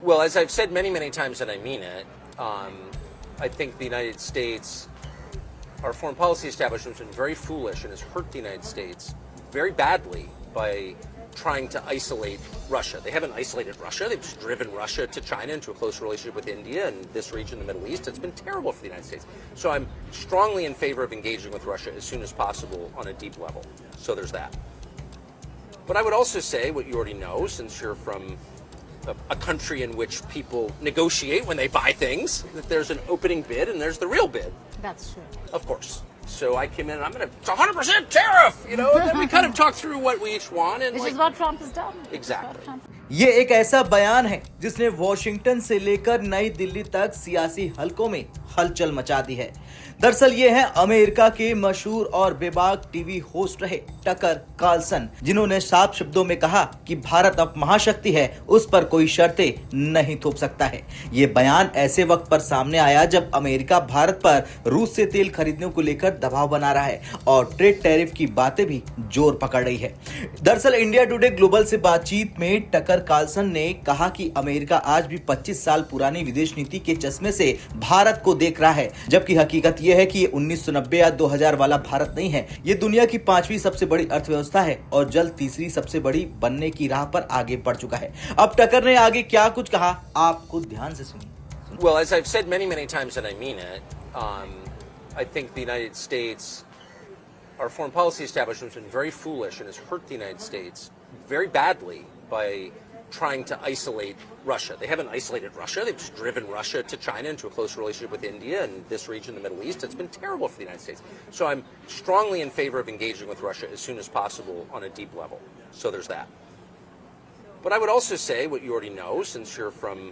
Well, as I've said many, many times, and I mean it, I think the United States, our foreign policy establishment has been very foolish and has hurt the United States very badly by trying to isolate Russia. They haven't isolated Russia. They've just driven Russia to China into a close relationship with India and this region, the Middle East. It's been terrible for the United States. So I'm strongly in favor of engaging with Russia as soon as possible on a deep level. So there's that. But I would also say what you already know, since you're from a country in which people negotiate when they buy things, that there's an opening bid and there's the real bid. That's true. Of course. So I came in and it's 100% tariff, and then we kind of talked through what we each want. And Which is what Trump has done. Exactly. ये एक ऐसा बयान है जिसने Washington से लेकर नई दिल्ली तक सियासी हलकों में हलचल मचा दी है। दरअसल ये है अमेरिका के मशहूर और बेबाक टीवी होस्ट रहे टकर कार्लसन, जिन्होंने साफ शब्दों में कहा कि भारत अब महाशक्ति है, उस पर कोई शर्तें नहीं थोप सकता है। ये बयान ऐसे वक्त पर सामने आया जब अमेरिका भारत पर रूस से तेल खरीदने को लेकर दबाव बना रहा है और ट्रेड टैरिफ की बातें भी जोर पकड़ रही है। दरअसल इंडिया टुडे ग्लोबल से बातचीत में टकर कार्लसन ने कहा कि अमेरिका आज भी 25 साल पुरानी विदेश नीति के चश्मे से भारत को देख रहा है, जबकि हकीकत यह है कि ये 1990 या 2000 वाला भारत नहीं है। ये दुनिया की 5वीं सबसे बड़ी अर्थव्यवस्था है और जल्द तीसरी सबसे बड़ी बनने की राह पर आगे बढ़ चुका है। अब टकर ने आगे क्या कुछ कहा, आप खुद ध्यान से सुनिए। Well, as I've said many, many times, and I mean it, I think the United States, our foreign policy establishment has been very foolish and has hurt the United States very badly by trying to isolate Russia. They haven't isolated Russia. They've just driven Russia to China into a close relationship with India and this region, the Middle East. It's been terrible for the United States. So I'm strongly in favor of engaging with Russia as soon as possible on a deep level. So there's that. But I would also say what you already know, since you're from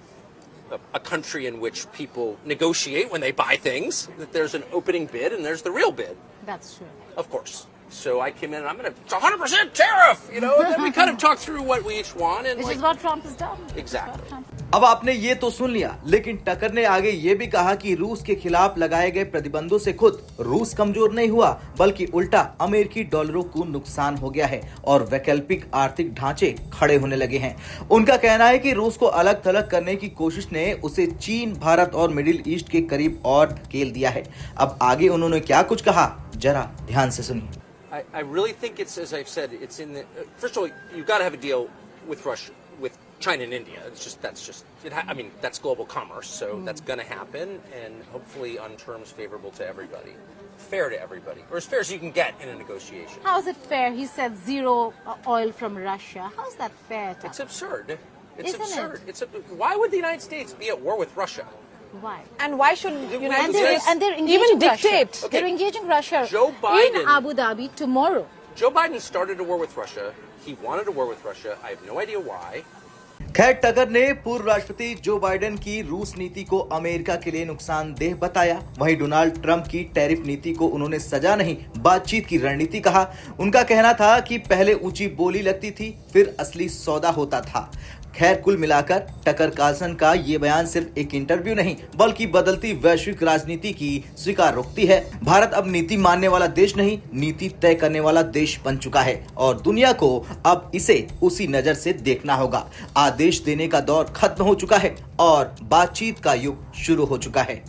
a country in which people negotiate when they buy things, that there's an opening bid and there's the real bid. That's true. Of course. So I came in and it's 100% tariff, and then we kind of talked through what we each want. And Which is what Trump has done. Exactly. अब आपने ये तो सुन लिया, लेकिन टकर ने आगे ये भी कहा कि रूस के खिलाफ लगाए गए प्रतिबंधों से खुद रूस कमजोर नहीं हुआ, बल्कि उल्टा अमेरिकी डॉलरों को नुकसान हो गया है और वैकल्पिक आर्थिक ढांचे खड़े होने लगे हैं। उनका कहना है कि रूस को अलग थलग करने की कोशिश ने उसे चीन, भारत और मिडिल ईस्ट के करीब और धकेल दिया है। अब आगे उन्होंने क्या कुछ कहा, जरा ध्यान से सुनिए। I really think it's, as I've said, it's in the. First of all, you've got to have a deal with Russia, with China and India. That's global commerce, so that's going to happen, and hopefully on terms favorable to everybody, fair to everybody, or as fair as you can get in a negotiation. How is it fair? He said zero oil from Russia. How is that fair? Tucker? It's absurd. It's Isn't absurd. it? Why would the United States be at war with Russia? Why? And why should United States And they're engaging even Russia. dictate? Okay. They're engaging Russia Joe Biden- in Abu Dhabi tomorrow. Joe Biden started a war with Russia. He wanted a war with Russia. I have no idea why. खैर टकर ने पूर्व राष्ट्रपति Joe Biden की रूस नीति को America के लिए नुकसानदेह बताया। वहीं डोनाल्ड ट्रंप की टैरिफ नीति को उन्होंने सजा नहीं, बातचीत की रणनीति कहा। उनका कहना था कि पहले ऊंची बोली लगती थी, फिर असली सौदा होता था। खैर कुल मिलाकर टकर कार्लसन का ये बयान सिर्फ एक इंटरव्यू नहीं, बल्कि बदलती वैश्विक राजनीति की स्वीकारोक्ति है। भारत अब नीति मानने वाला देश नहीं, नीति तय करने वाला देश बन चुका है और दुनिया को अब इसे उसी नजर से देखना होगा। आदेश देने का दौर खत्म हो चुका है और बातचीत का युग शुरू हो चुका है।